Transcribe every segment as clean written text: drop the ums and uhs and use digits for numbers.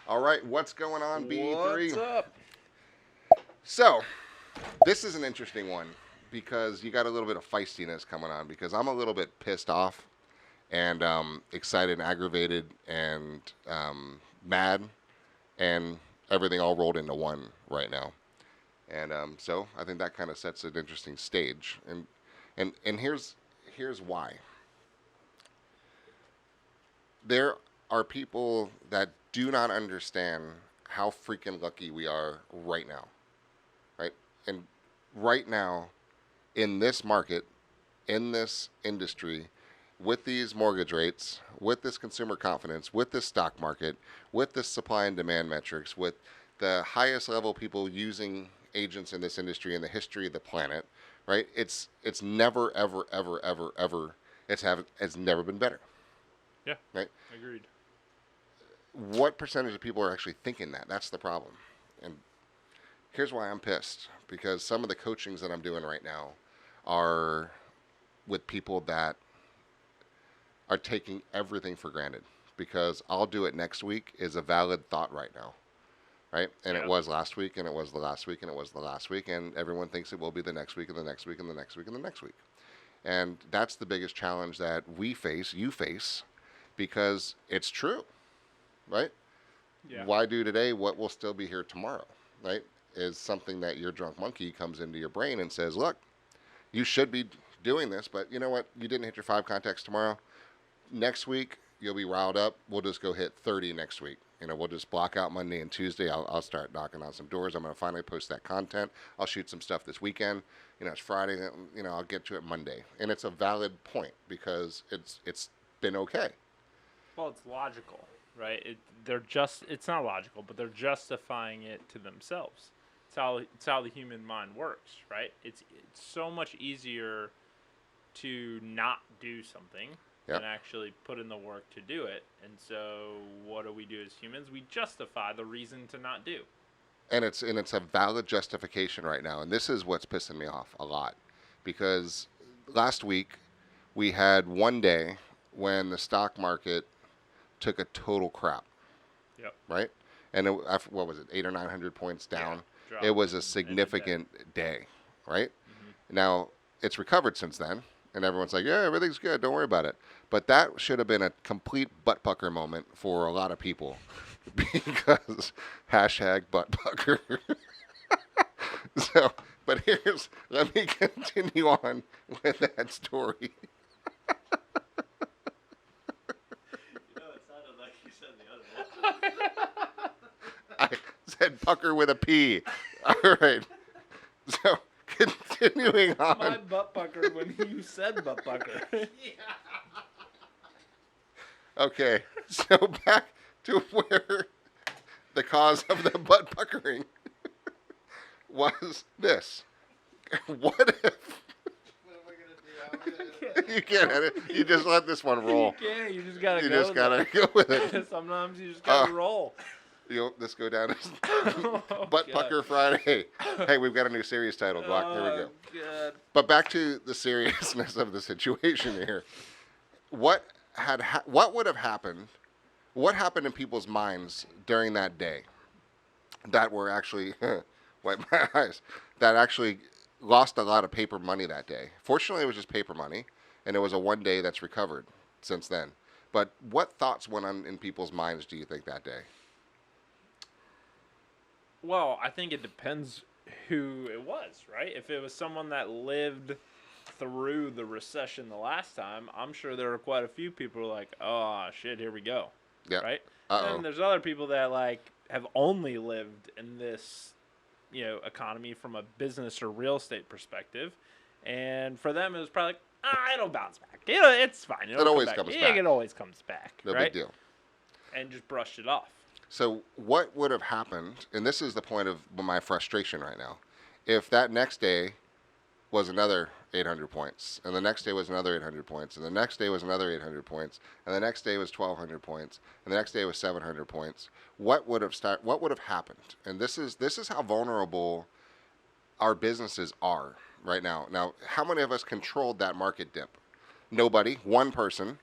All right, what's going on, BE3? What's up? So, this is an interesting one because you got a little bit of feistiness coming on because I'm a little bit pissed off and excited and aggravated and mad and everything all rolled into one right now. And so I think that kind of sets an interesting stage. And here's why. There are people that do not understand how freaking lucky we are right now, right? And right now, in this market, in this industry, with these mortgage rates, with this consumer confidence, with this stock market, with this supply and demand metrics, with the highest level people using agents in this industry in the history of the planet, right? It's never, ever, ever, ever, ever, it's never been better. Yeah, right? agreed. What percentage of people are actually thinking that? That's the problem. And here's why I'm pissed. Because some of the coachings that I'm doing right now are with people that are taking everything for granted. Because I'll do it next week is a valid thought right now. Right? And it was last week, and it was the last week, and it was the last week, and everyone thinks it will be the next week, and the next week, and the next week, and the next week. And that's the biggest challenge that we face, you face, because it's true. Right? Yeah. Why do today what will still be here tomorrow? Right? Is something that your drunk monkey comes into your brain and says, look, you should be doing this, but you know what? You didn't hit your 5 contacts tomorrow. Next week, you'll be riled up. We'll just go hit 30 next week. We'll just block out Monday and Tuesday. I'll start knocking on some doors. I'm going to finally post that content. I'll shoot some stuff this weekend. It's Friday. I'll get to it Monday. And it's a valid point because it's been okay. Well, it's logical, right? It's not logical, but they're justifying it to themselves. It's how the human mind works, right? It's so much easier to not do something than actually put in the work to do it. And so what do we do as humans? We justify the reason to not do. And it's a valid justification right now. And this is what's pissing me off a lot. Because last week we had one day when the stock market took a total crap. Yep. Right? And what was it, 800 or 900 points down? Yeah, it was a significant day, right? Mm-hmm. Now, it's recovered since then. And everyone's like, yeah, everything's good. Don't worry about it. But that should have been a complete butt pucker moment for a lot of people. Because hashtag butt pucker. So, but let me continue on with that story. It sounded like you said the other one. I said pucker with a P. All right. So, continuing on. My butt pucker when you said butt pucker. Okay, so back to where the cause of the butt puckering was this. What if... What am I going to do? You can't edit. You just let this one roll. You can't. You just gotta You go. just gotta go with it. Sometimes you just gotta roll. This go down as Butt Pucker Friday. Hey, we've got a new series title, Glock. Here we go. God. But back to the seriousness of the situation here. What would have happened? What happened in people's minds during that day that were actually wipe my eyes? That actually lost a lot of paper money that day. Fortunately, it was just paper money, and it was a one day that's recovered since then. But what thoughts went on in people's minds, do you think, that day? Well, I think it depends who it was, right? If it was someone that lived through the recession the last time, I'm sure there were quite a few people who were like, oh, shit, here we go. Yeah. Right? Uh-oh. And there's other people that, have only lived in this, economy from a business or real estate perspective. And for them, it was probably like, it'll bounce back. It's fine. It always comes back. It always comes back. No right? big deal. And just brushed it off. So what would have happened, and this is the point of my frustration right now, if that next day was another 800 points, and the next day was another 800 points, and the next day was another 800 points, and the next day was 1,200 points, and the next day was 700 points, what would have happened? And this is how vulnerable our businesses are right now. Now, how many of us controlled that market dip? Nobody. One person,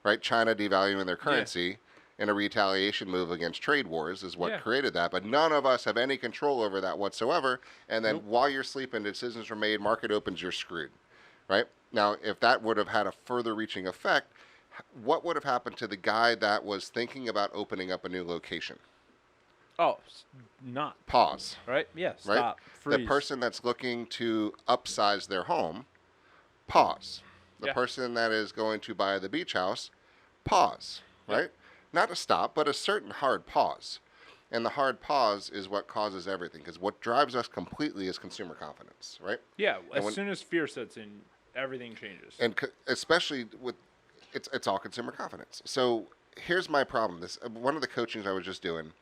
right? China devaluing their currency. in a retaliation move against trade wars is what Yeah. created that. But none of us have any control over that whatsoever. And then Nope. while you're sleeping, decisions are made, market opens, you're screwed, right? Now, if that would have had a further reaching effect, what would have happened to the guy that was thinking about opening up a new location? Oh, not. Pause, Right? Yeah, right? stop. The Freeze. person that's looking to upsize their home, pause. The Yeah. person that is going to buy the beach house, pause, Yep. right? Not a stop, but a certain hard pause. And the hard pause is what causes everything, because what drives us completely is consumer confidence, right? Yeah, And as when- soon as fear sets in, everything changes. And especially with it's all consumer confidence. So here's my problem. This one of the coachings I was just doing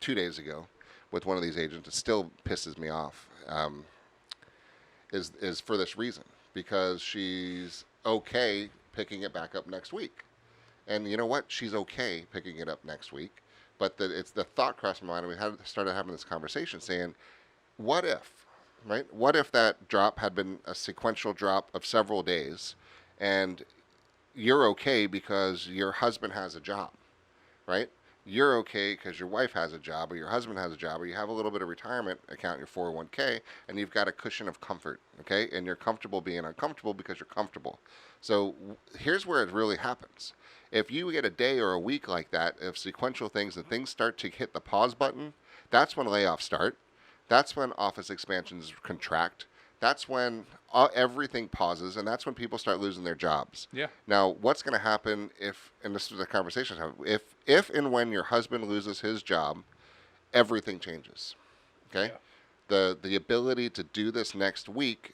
2 days ago with one of these agents. It still pisses me off. Is for this reason, because she's okay picking it back up next week, and you know what? She's okay picking it up next week, but it's the thought crossed my mind, and we started having this conversation, saying, what if, right? What if that drop had been a sequential drop of several days, and you're okay because your husband has a job, right? You're okay because your wife has a job, or your husband has a job, or you have a little bit of retirement account in your 401k, and you've got a cushion of comfort, okay? And you're comfortable being uncomfortable because you're comfortable. So here's where it really happens. If you get a day or a week like that of sequential things and things start to hit the pause button, that's when layoffs start. That's when office expansions contract. That's when everything pauses, and that's when people start losing their jobs. Yeah. Now, what's going to happen if, and this is the conversation, if and when your husband loses his job, everything changes. Okay? Yeah. The ability to do this next week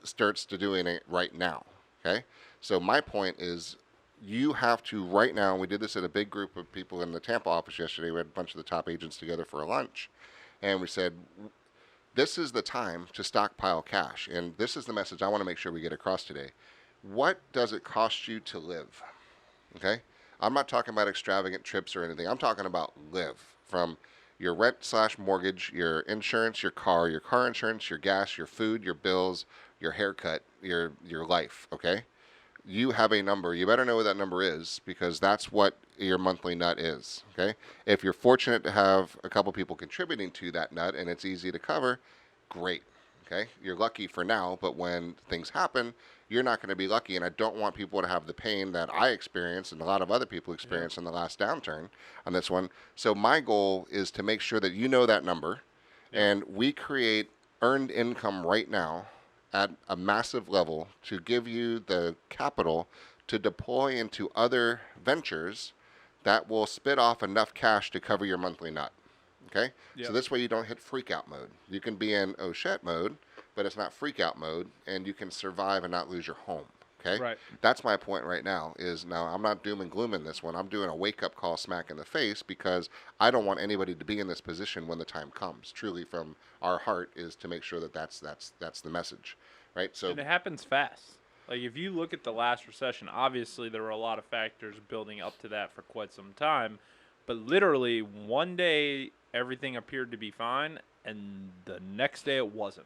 starts to doing it right now. Okay? So my point is, you have to right now, and we did this at a big group of people in the Tampa office yesterday. We had a bunch of the top agents together for a lunch, and we said, this is the time to stockpile cash. And this is the message I want to make sure we get across today. What does it cost you to live? Okay? I'm not talking about extravagant trips or anything. I'm talking about live. From your rent/mortgage, your insurance, your car insurance, your gas, your food, your bills, your haircut, your life, okay? You have a number. You better know what that number is, because that's what your monthly nut is, okay? If you're fortunate to have a couple people contributing to that nut and it's easy to cover, great, okay? You're lucky for now, but when things happen, you're not going to be lucky, and I don't want people to have the pain that I experienced and a lot of other people experienced in the last downturn on this one. So my goal is to make sure that you know that number, and we create earned income right now at a massive level to give you the capital to deploy into other ventures that will spit off enough cash to cover your monthly nut. Okay? Yep. So this way you don't hit freak out mode. You can be in oh shit mode, but it's not freak out mode, and you can survive and not lose your home. Okay? Right. That's my point right now. Is now I'm not doom and glooming this one. I'm doing a wake up call smack in the face, because I don't want anybody to be in this position when the time comes. Truly, from our heart, is to make sure that that's the message, right? So And it happens fast. Like, if you look at the last recession, obviously there were a lot of factors building up to that for quite some time, but literally one day everything appeared to be fine, and the next day it wasn't.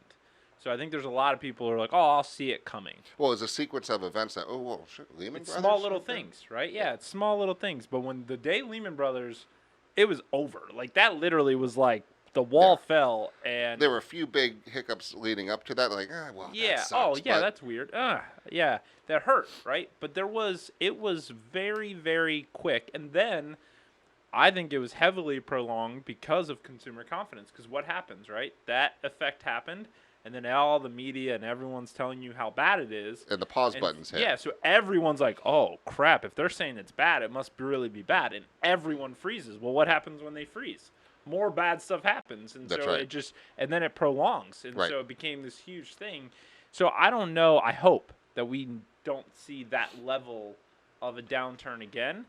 So I think there's a lot of people who are like, oh, I'll see it coming. well, it's a sequence of events that shit, Lehman It's Brothers? small little things, right? Yeah, it's small little things. But when the day Lehman Brothers, it was over. Like, that literally was like the wall fell, and There were a few big hiccups leading up to that, like, well, yeah. that sucks, Oh, yeah, but that's weird. Yeah, that hurt, right? But it was very, very quick. And then I think it was heavily prolonged because of consumer confidence. Because what happens, right? That effect happened, and then all the media and everyone's telling you how bad it is. and the pause And buttons hit. yeah, so everyone's like, oh, crap. If they're saying it's bad, it must really be bad. And everyone freezes. Well, what happens when they freeze? More bad stuff happens. And That's so right. and then it prolongs. And Right. so it became this huge thing. So I don't know. I hope that we don't see that level of a downturn again.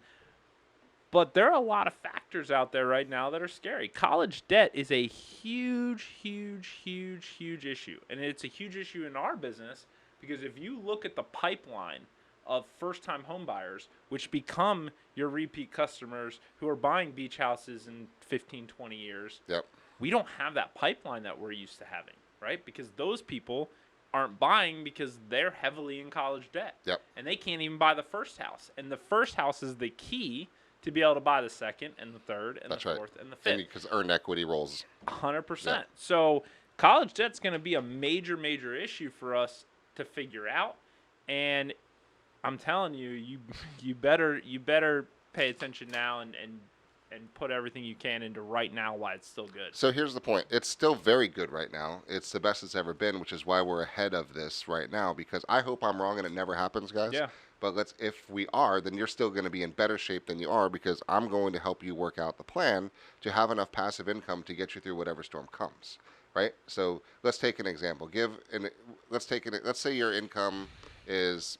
But there are a lot of factors out there right now that are scary. College debt is a huge, huge, huge, huge issue. And it's a huge issue in our business, because if you look at the pipeline of first-time home buyers, which become your repeat customers who are buying beach houses in 15, 20 years, Yep. we don't have that pipeline that we're used to having, right? Because those people aren't buying because they're heavily in college debt. Yep. And they can't even buy the first house. And the first house is the key to be able to buy the second and the third and That's the right. fourth and the fifth. Because earned equity rolls. 100%. Yeah. So college debt's going to be a major, major issue for us to figure out. And I'm telling you, you better pay attention now and put everything you can into right now while it's still good. So here's the point. It's still very good right now. It's the best it's ever been, which is why we're ahead of this right now, because I hope I'm wrong and it never happens, guys. Yeah. But if we are, then you're still going to be in better shape than you are, because I'm going to help you work out the plan to have enough passive income to get you through whatever storm comes, right? So let's take an example. Let's say your income is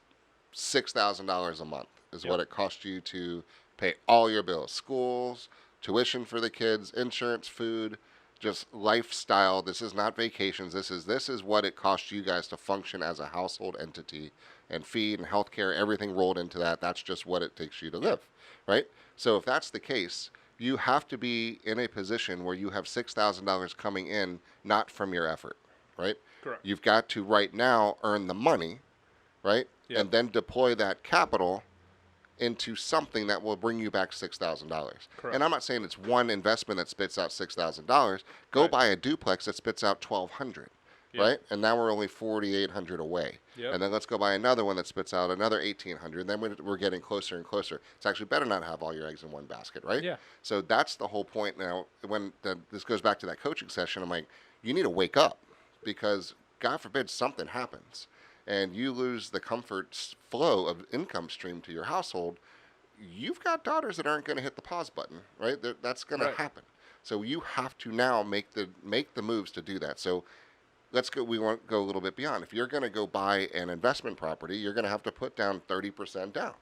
$6,000 a month is Yep. what it costs you to pay all your bills, schools, tuition for the kids, insurance, food, just lifestyle. This is not vacations. This is what it costs you guys to function as a household entity, and feed and healthcare, everything rolled into that. That's just what it takes you to live, right? So if that's the case, you have to be in a position where you have $6,000 coming in, not from your effort, right? Correct. You've got to right now earn the money, right? Yep. And then deploy that capital into something that will bring you back $6,000. Correct. And I'm not saying it's one investment that spits out $6,000. Go Right. buy a duplex that spits out $1,200, Yep. right? And now we're only $4,800 away. Yep. And then let's go buy another one that spits out another $1,800. Then we're getting closer and closer. It's actually better not have all your eggs in one basket, right? Yeah. So that's the whole point. Now, this goes back to that coaching session, I'm like, you need to wake up, because God forbid something happens and you lose the comfort flow of income stream to your household. You've got daughters that aren't going to hit the pause button, right? That's going to happen. So you have to now make the moves to do that. So let's go. We want to go a little bit beyond. If you're going to go buy an investment property, you're going to have to put down 30% down,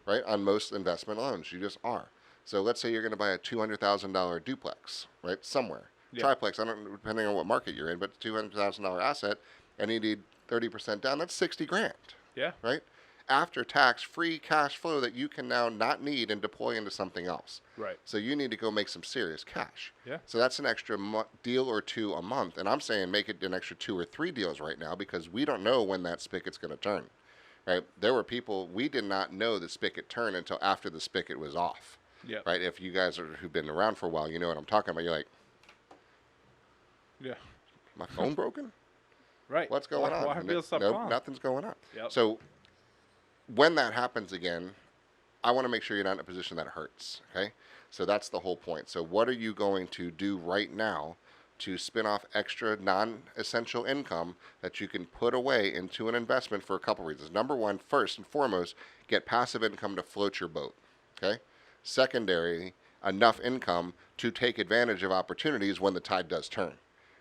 right? On most investment loans, you just are. So let's say you're going to buy a $200,000 duplex, right? Somewhere. Yeah. Triplex, depending on what market you're in, but $200,000 asset, and you need 30% down. That's $60,000. Yeah. Right? After tax, free cash flow that you can now not need and deploy into something else. Right. So you need to go make some serious cash. Yeah. So that's an extra deal or two a month. And I'm saying make it an extra 2 or 3 deals right now, because we don't know when that spigot's going to turn. Right? There were people, we did not know the spigot turned until after the spigot was off. Yeah. Right? If you guys who've been around for a while, you know what I'm talking about. You're like, Yeah. my phone broken? Right. What's going on? Why people stop Nope, calling? nothing's going on. Yep. So when that happens again, I want to make sure you're not in a position that hurts. Okay. So that's the whole point. So what are you going to do right now to spin off extra non-essential income that you can put away into an investment for a couple reasons? Number one, first and foremost, get passive income to float your boat. Okay. Secondary, enough income to take advantage of opportunities when the tide does turn.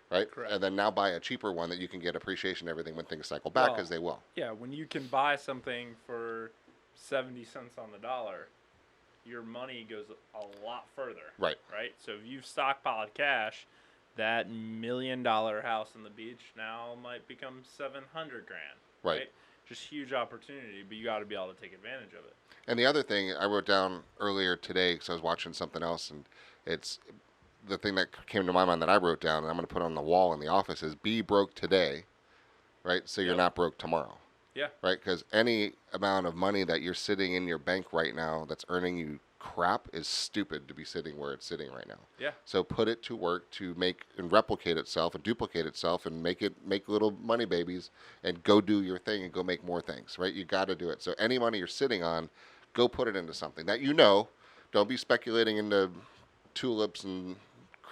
Right? Correct. And then now buy a cheaper one that you can get appreciation and everything when things cycle back, Well, because they will. Yeah, when you can buy something for 70 cents on the dollar, your money goes a lot further. Right. Right? So if you've stockpiled cash, that $1 million house on the beach now might become $700,000. Right. Just huge opportunity, but you got to be able to take advantage of it. And the other thing I wrote down earlier today, because I was watching something else, and it's the thing that came to my mind that I wrote down, and I'm going to put on the wall in the office, is be broke today, right? So you're Yep. not broke tomorrow. Yeah. Right? Because any amount of money that you're sitting in your bank right now that's earning you crap is stupid to be sitting where it's sitting right now. Yeah. So put it to work to make and replicate itself and duplicate itself and make little money babies and go do your thing and go make more things, right? You got to do it. So any money you're sitting on, go put it into something that you know. Don't be speculating into tulips and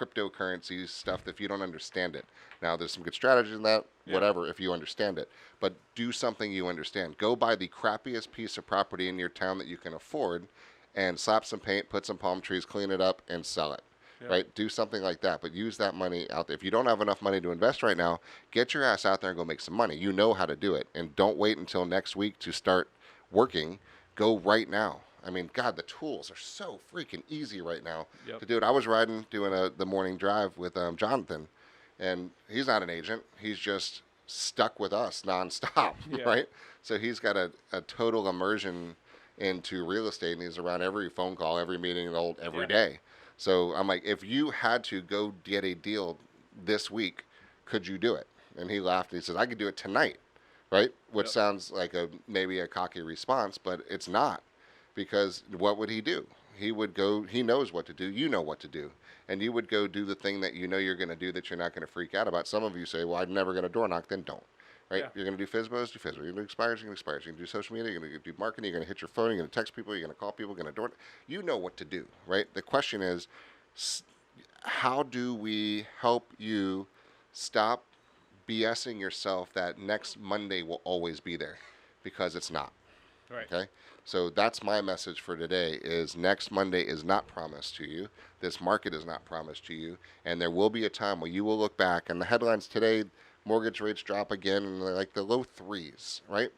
cryptocurrency stuff if you don't understand it. Now, there's some good strategies in that, whatever, if you understand it. But do something you understand. Go buy the crappiest piece of property in your town that you can afford and slap some paint, put some palm trees, clean it up, and sell it. Yep. Right? Do something like that, but use that money out there. If you don't have enough money to invest right now, get your ass out there and go make some money. You know how to do it. And don't wait until next week to start working. Go right now. I mean, God, the tools are so freaking easy right now to do it. I was doing the morning drive with Jonathan, and he's not an agent. He's just stuck with us nonstop, right? So he's got a total immersion into real estate, and he's around every phone call, every meeting, every day. So I'm like, if you had to go get a deal this week, could you do it? And he laughed and he said, I could do it tonight, right? Which Yep. sounds like maybe a cocky response, but it's not. Because what would he do? He would go, he knows what to do, you know what to do. And you would go do the thing that you know you're going to do that you're not going to freak out about. Some of you say, well, I'm never going to door knock, then don't. Right? Yeah. You're going to do FISBOs, do FISBOs. You're going to do expires, you're going to expires. You're going to do social media, you're going to do marketing, you're going to hit your phone, you're going to text people, you're going to call people, you're going to door. You know what to do, right? The question is, how do we help you stop BSing yourself that next Monday will always be there? Because it's not. Right. Okay? So that's my message for today is next Monday is not promised to you. This market is not promised to you. And there will be a time where you will look back and the headlines today, mortgage rates drop again in like the low threes, right?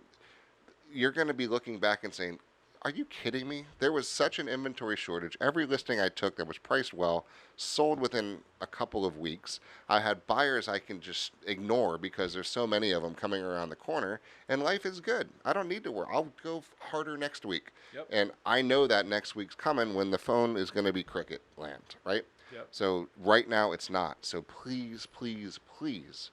You're going to be looking back and saying, are you kidding me? There was such an inventory shortage. Every listing I took that was priced well sold within a couple of weeks. I had buyers I can just ignore because there's so many of them coming around the corner, and life is good. I don't need to worry. I'll go harder next week. Yep. And I know that next week's coming when the phone is going to be cricket land, right? Yep. So right now it's not. So please, please, please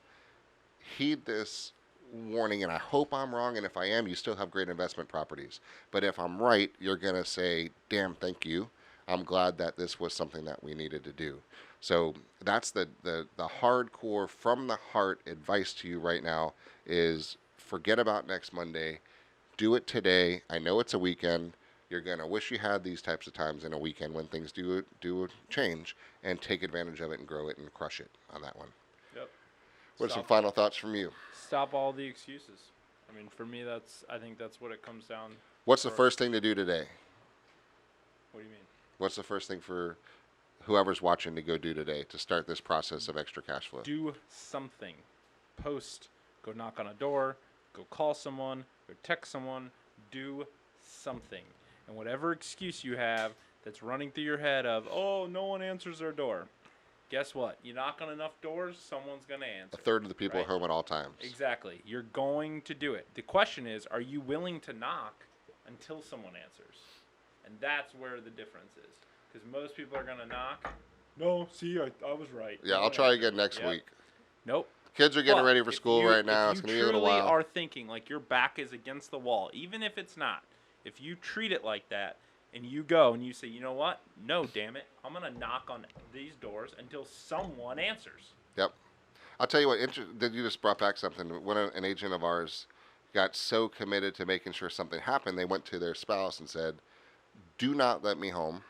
heed this warning, and I hope I'm wrong, and if I am, you still have great investment properties. But if I'm right, you're going to say, damn, thank you. I'm glad that this was something that we needed to do. So that's the hardcore, from the heart advice to you right now is forget about next Monday. Do it today. I know it's a weekend. You're going to wish you had these types of times in a weekend when things do change, and take advantage of it and grow it and crush it on that one. Yep. What are some Stop. final thoughts from you? Stop all the excuses. I mean, for me, I think that's what it comes down. What's the for- first thing to do today? What do you mean? What's the first thing for whoever's watching to go do today to start this process of extra cash flow? Do something. Post. Go knock on a door. Go call someone. Go text someone. Do something. And whatever excuse you have that's running through your head of, oh, no one answers their door. Guess what? You knock on enough doors, someone's going to answer. A third of the people right? are home at all times. Exactly. You're going to do it. The question is, are you willing to knock until someone answers? And that's where the difference is. Because most people are going to knock. No, see, I was right. Yeah, No I'll one try answered. again next Yep. week. Nope. Kids are getting But ready for if school you- right now. if It's you going to be a little truly while. are thinking like your back is against the wall, even if it's not, if you treat it like that and you go and you say, you know what? No, damn it. I'm going to knock on these doors until someone answers. Yep. I'll tell you what, that you just brought back something. An agent of ours got so committed to making sure something happened, they went to their spouse and said, do not let me home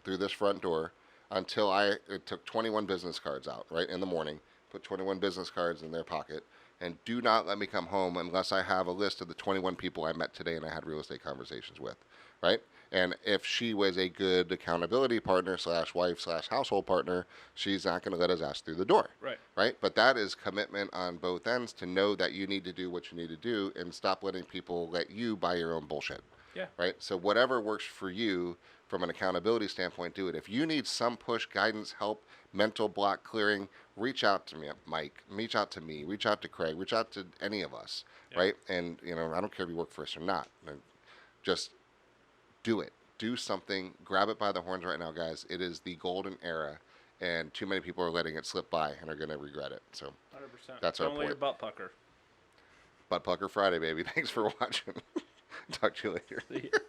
through this front door until it took 21 business cards out, right, in the morning, put 21 business cards in their pocket, and do not let me come home unless I have a list of the 21 people I met today and I had real estate conversations with, right? And if she was a good accountability partner / wife / household partner, she's not going to let us ask through the door. Right? But that is commitment on both ends to know that you need to do what you need to do and stop letting people let you buy your own bullshit. Yeah. Right? So whatever works for you from an accountability standpoint, do it. If you need some push, guidance, help, mental block clearing, reach out to me, Mike. Reach out to me. Reach out to Craig. Reach out to any of us. Yeah. Right? And, I don't care if you work for us or not. Just do it. Do something. Grab it by the horns right now, guys. It is the golden era, and too many people are letting it slip by and are going to regret it. So 100%. That's our Don't let your point. butt pucker. Butt Pucker Friday, baby. Thanks for watching. Talk to you later. See ya.